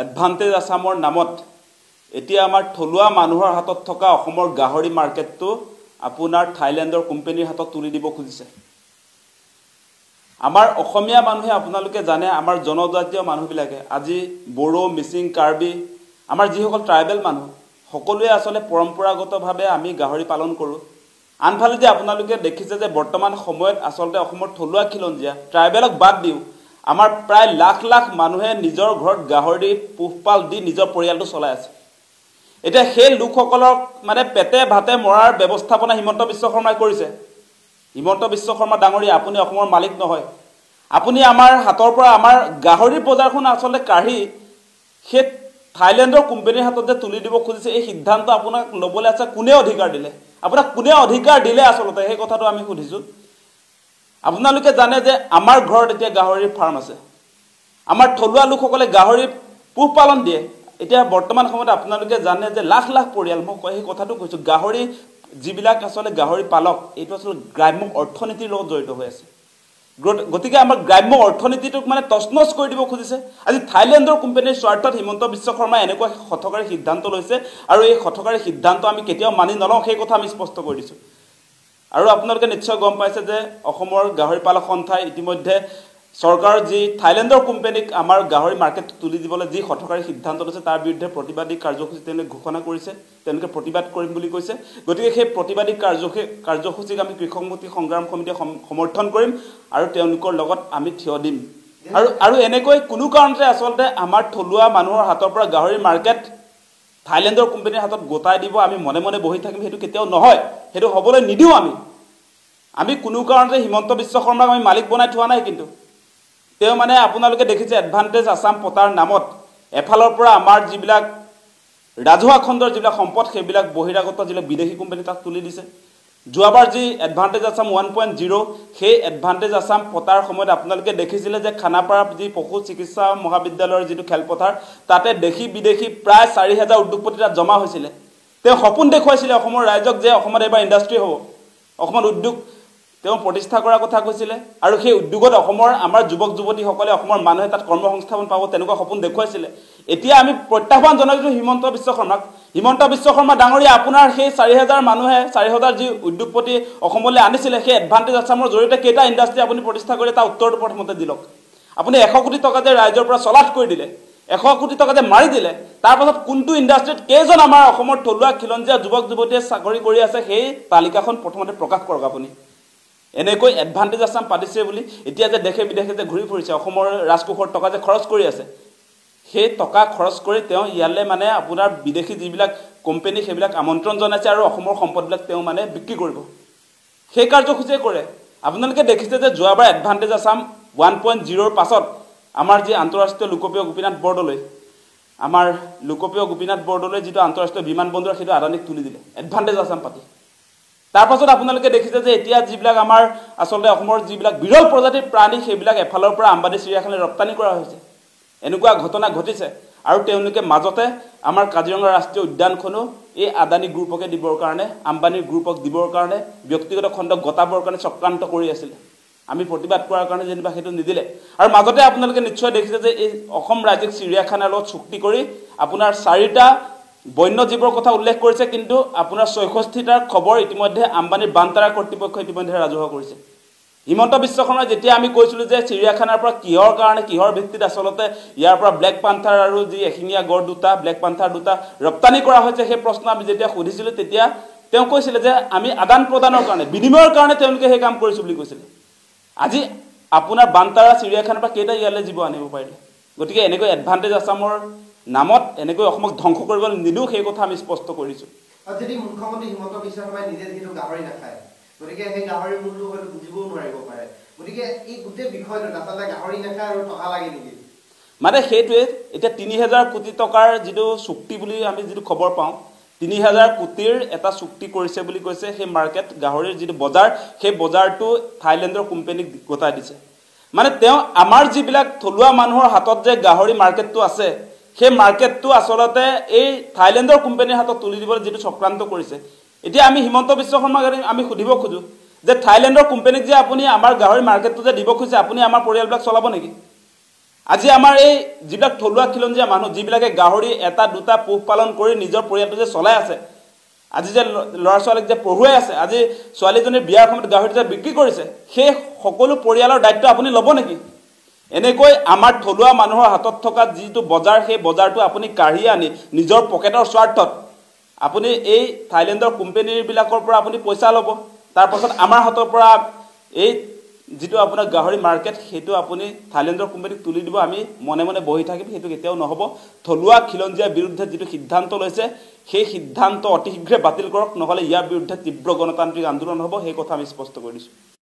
Advantage আসামৰ নামত এতিয়া আমাৰ থলুৱা মানুহৰ হাতত থকা অসমৰ গাহৰি মাৰ্কেটটো আপোনাৰ থাইলেণ্ডৰ কোম্পানীৰ হাতত তুলি দিব খুজিছে আমাৰ অসমীয়া মানুহে আপোনালোকে জানে আমাৰ জনজাতীয় মানুহবিলাকে আজি বড়ো মিচিং কাৰ্বি আমাৰ যিসকল ট্ৰাইবেল মানুহ সকলোৱে আসলে পৰম্পৰাগতভাৱে আমি গাহৰি পালন কৰোঁ আনফালে যে আপোনালোকে দেখিছে যে বৰ্তমান সময়ত আসলতে অসমৰ থলুৱা খিলঞ্জীয়া ট্ৰাইবেলক বাদ দিও আমাৰ প্ৰায় লাখ লাখ মানুহে নিজৰ ঘৰত গাহৰি পোহপাল দি নিজৰ পৰিয়ালটো চলাই আছে এতিয়া সেই লোকসকলক মানে পেটে ভাতে মৰাৰ ব্যৱস্থাপনা হিমন্ত বিশ্ব শৰ্মাই কৰিছে হিমন্ত বিশ্ব শৰ্মা ডাঙৰীয়া আপুনি অসমৰ মালিক নহয় আপুনি আমাৰ হাতৰ পৰা আমাৰ গাহৰি বজাৰখন আসলে কাঢ়ি সেই থাইলেণ্ডৰ কোম্পানীৰ হাতত যে তুলি দিব খুজিছে এই সিদ্ধান্ত আপোনাক লবলৈ আছে কোনে অধিকাৰ দিলে আপোনাক কোনে অধিকাৰ দিলে আসলতে সেই কথাটো আমি সুধিছো আপোনালোকে জানে যে আমাৰ ঘৰত এতিয়া গাহৰিৰ ফাৰ্ম আছে আমাৰ থলুৱা লোকসকলে গাহৰি পোহপালন দিয়ে এতিয়া বৰ্তমান সময়ত আপোনালোকে জানে যে লাখ লাখ পৰিয়াল মই সেই কথাটো কৈছো গাহৰি যিবিলাক আসলে গাহৰি পালক এইটো আসলে গ্ৰাম্য অৰ্থনীতিৰ লগত জড়িত হৈ আছে গতিকে আমাৰ গ্ৰাম্য অৰ্থনীতিটোক মানে তছনছ কৰি দিব খুজিছে আজি থাইলেণ্ডৰ কোম্পানীৰ স্বাৰ্থত হিমন্ত বিশ্ব শৰ্মা এনেকুৱা হঠকাৰী সিদ্ধান্ত লৈছে আৰু এই হঠকাৰী সিদ্ধান্ত আমি কেতিয়াও মানি নলওঁ সেই কথা আমি স্পষ্ট কৰি দিছো আৰু আপোনালোকে নিশ্চয় গম পাইছে যে অসমৰ গাহৰি পালক সন্থাই ইতিমধ্যে সৰকাৰ যি থাইলেণ্ডৰ কোম্পানীক আমাৰ গাহৰি মাৰ্কেট তুলি দিবলৈ যি হঠকাৰী সিদ্ধান্ত লৈছে তাৰ বিৰুদ্ধে প্ৰতিবাদী কাৰ্যসূচী তেওঁলোকে ঘোষণা কৰিছে তেওঁলোকে প্ৰতিবাদ কৰিম বুলি কৈছে গতিকে সেই প্ৰতিবাদী কাৰ্যসূচীক আমি কৃষক মুক্তি সংগ্ৰাম সমিতিয়ে সমৰ্থন কৰিম আৰু তেওঁলোকৰ লগত আমি থিয় দিম আৰু এনেকৈ কোনো কাৰণতে আসলতে আমাৰ থলুৱা মানুহৰ হাতৰ পৰা গাহৰি মাৰ্কেট থাইলেণ্ডৰ কোম্পানীৰ হাতত গোটাই দিব আমি মনে মনে বহি থাকিম হেতু কেতিয়াও নহয় হেতু হ'বলৈ নিদিও আমি কোনো কাৰণতে হিমন্ত বিশ্ব শৰ্মাক আমি মালিক বনাই থোৱা নাই কিন্তু তেও মানে আপোনালোকে দেখিছে এডভান্টেজ আসাম পতাৰ নামত এফালৰ পৰা আমাৰ যিবিলাক ৰাজহুৱা খণ্ডৰ যিবিলাক সম্পদ সেইবিলাক বহিৰাগত যিবিলাক বিদেশী কোম্পানী তাক তুলি দিছে যোৱাবাৰ যি এডভান্টেজ আসাম 1.0 সেই এডভান্টেজ আসাম পতাৰ সময়ত আপোনালোকে দেখিছিলে যে খানাপাৰা যি পশু চিকিৎসা মহাবিদ্যালয়ৰ যিটো খেলপথাৰ তাতে দেশী বিদেশী প্ৰায় 4000 উদ্যোগপতি তাত জমা হৈছিলে তেওঁ সপোন দেখুৱাইছিলে অসমৰ ৰাইজক যে অসমত এবাৰ ইণ্ডাষ্ট্ৰি হ'ব অসমত উদ্যোগ তেওঁ প্ৰতিষ্ঠা কৰাৰ কথা কৈছিলে আৰু সেই উদ্যোগত অসমৰ আমাৰ যুৱক যুৱতীসকলে অসমৰ মানুহে তাত কৰ্মসংস্থাপন পাব তেনেকুৱা সপোন দেখুৱাইছিলে এতিয়া আমি প্ৰত্যাহ্বান জনাইছো হিমন্ত বিশ্ব শৰ্মা ডাঙৰীয়া আপোনাৰ সেই 4000 মানুহে 4000 যি উদ্যোগপতি অসমলৈ আনিছিলে সেই এডভান্টেজ আসামৰ জৰিয়তে কেইটা ইণ্ডাষ্ট্ৰি আপুনি প্ৰতিষ্ঠা কৰি তাৰ উত্তৰটো প্ৰথমতে দিলক আপুনি 100 কোটি টকা যে ৰাইজৰ পৰা চলাট কৰি দিলে 100 কোটি টকা যে মাৰি দিলে তাৰ পাছত কোনটো ইণ্ডাষ্ট্ৰিত কেইজন আমাৰ অসমৰ থলুৱা খিলঞ্জীয়া যুৱক যুৱতীয়ে চাকৰি কৰি আছে সেই তালিকাখন প্ৰথমতে প্ৰকাশ কৰক আপুনি এনেকৈ এডভান্টেজ আসাম পাতিছে বুলি এতিয়া যে দেখে বিদেশে যে ঘূৰি ফুৰিছে অসমৰ ৰাজকোষৰ টকা যে খৰচ কৰি আছে সেই টকা খৰচ কৰি তেওঁ ইয়ালে মানে আপোনাৰ বিদেশী যিবিলাক কোম্পানী সেইবিলাক আমন্ত্ৰণ জনাইছে আৰু অসমৰ সম্পদবিলাক তেওঁ মানে বিক্ৰী কৰিব সেই কাৰ্যসূচীয়ে কৰে আপোনালোকে দেখিছে যে যোৱাবাৰ এডভান্টেজ আসাম 1.0 ৰ পাছত আমাৰ যি আন্তঃৰাষ্ট্ৰীয় লোকপ্ৰিয় গোপীনাথ বৰদলৈ আমাৰ লোকপ্ৰিয় গোপীনাথ বৰদলৈ যিটো আন্তঃৰাষ্ট্ৰীয় বিমান বন্দৰ সেইটো আদানীক তুলি দিলে এডভান্টেজ আসাম পাতি তাৰ পাছত আপোনালোকে দেখিছে যে এতিয়া যিবিলাক আমাৰ আসলতে অসমৰ যিবিলাক বিৰল প্ৰজাতিৰ প্ৰাণী সেইবিলাক এফালৰ পৰা আম্বানী চিৰিয়াখানালৈ ৰপ্তানি কৰা হৈছে এনেকুৱা ঘটনা ঘটিছে আৰু তেওঁলোকে মাজতে আমাৰ কাজিৰঙা ৰাষ্ট্ৰীয় উদ্যানখনো এই আদানী গ্ৰুপকে দিবৰ কাৰণে আম্বানী গ্ৰুপক দিবৰ কাৰণে ব্যক্তিগত খণ্ডক গতাবৰ কাৰণে চক্ৰান্ত কৰি আছিল আমি প্ৰতিবাদ কৰাৰ কাৰণে যেনিবা সেইটো নিদিলে আৰু মাজতে আপোনালোকে নিশ্চয় দেখিছে যে এই অসম ৰাজ্যিক চিৰিয়াখানাৰ লগত চুক্তি কৰি আপোনাৰ 4টা বন্যজীৱৰ কথা উল্লেখ কৰিছে কিন্তু আপোনাৰ 66টাৰ খবৰ ইতিমধ্যে আম্বানীৰ বান্তাৰা কৰ্তৃপক্ষ ইতিমধ্যে ৰাজহুৱা কৰিছে হিমন্ত বিশ্ব শৰ্মা যেতিয়া আমি কৈছিলো যে চিৰিয়াখানাৰ পৰা কিহৰ ভিত্তিত আসলতে ইয়াৰ পৰা ব্লেক পান্থাৰ আৰু যি এশিঙীয়া গড় দুটা ব্লেক পান্থাৰ দুটা ৰপ্তানি কৰা হৈছে সেই প্ৰশ্ন আমি যেতিয়া সুধিছিলো তেতিয়া তেওঁ কৈছিলে যে আমি আদান প্ৰদানৰ কাৰণে বিনিময়ৰ কাৰণে তেওঁলোকে সেই কাম কৰিছো বুলি কৈছিলে আজি আপোনাৰ বান্তাৰা চিৰিয়াখানাৰ পৰা কেইটা ইয়ালৈ জীৱ আনিব পাৰিলে গতিকে এনেকৈ এডভান্টেজ আসামৰ নামত এনেকৈ অসমক ধ্বংস কৰিবলৈ নিদিও সেই কথা আমি স্পষ্ট কৰিছো আৰু যদি মুখ্যমন্ত্ৰী হিমন্ত বিশ্ব শৰ্মাই নিজে যিটো গাহৰি নাখায় গতিকে সেই গাহৰি মূল্য হয়তো বুজিবও নোৱাৰিব পাৰে গতিকে এই গোটেই বিষয়টো আচলতে গাহৰি নাখায় আৰু টকা লাগে নেকি মানে সেইটোৱে এতিয়া 3000 কোটি টকাৰ যিটো চুক্তি বুলি আমি যিটো খবৰ পাওঁ 3000 কোটিৰ এটা চুক্তি কৰিছে বুলি কৈছে সেই মাৰ্কেট গাহৰিৰ যিটো বজাৰ সেই বজাৰটো থাইলেণ্ডৰ কোম্পানীক গোটাই দিছে মানে তেওঁ আমাৰ যিবিলাক থলুৱা মানুহৰ হাতত যে গাহৰি মাৰ্কেটটো আছে সেই মাৰ্কেটটো আসলতে এই থাইলেণ্ডৰ কোম্পানীৰ হাতত তুলি দিবলৈ যেটো চক্ৰান্ত কৰিছে এতিয়া আমি হিমন্ত বিশ্ব শৰ্মাক আমি সুধিব খুজো যে থাইলেণ্ডৰ কোম্পানীক যে আপুনি আমাৰ গাহৰি মাৰ্কেটটো যে দিব খুজিছে আপুনি আমাৰ পৰিয়ালবিলাক চলাব নেকি আজি আমাৰ এই যিবিলাক থলুৱা খিলঞ্জীয়া মানুহ যিবিলাকে গাহৰি এটা দুটা পোহপালন কৰি নিজৰ পৰিয়ালটো যে চলাই আছে, আজি যে ল'ৰা ছোৱালীক যে পঢ়ুৱাই আছে, আজি ছোৱালীজনীৰ বিয়াৰ সময়ত গাহৰিটো যে বিক্ৰী কৰিছে, সেই সকলো পৰিয়ালৰ দায়িত্ব আপুনি ল'ব নেকি? এনেকৈ আমাৰ থলুৱা মানুহৰ হাতত থকা যিটো বজাৰ, সেই বজাৰটো আপুনি কাঢ়ি আনি নিজৰ পকেটৰ স্বাৰ্থত আপুনি এই থাইলেণ্ডৰ কোম্পানীবিলাকৰ পৰা আপুনি পইচা ল'ব, তাৰপাছত আমাৰ হাতৰ পৰা এই যিটো আপোনাৰ গাহৰি মাৰ্কেট সেইটো আপুনি থাইলেণ্ডৰ কোম্পানীক তুলি দিব, আমি মনে মনে বহি থাকিম, সেইটো কেতিয়াও নহ'ব। থলুৱা খিলঞ্জীয়াৰ বিৰুদ্ধে যিটো সিদ্ধান্ত লৈছে সেই সিদ্ধান্ত অতি শীঘ্ৰে বাতিল কৰক, নহ'লে ইয়াৰ বিৰুদ্ধে তীব্ৰ গণতান্ত্ৰিক আন্দোলন হ'ব, সেই কথা আমি স্পষ্ট কৰি দিছোঁ।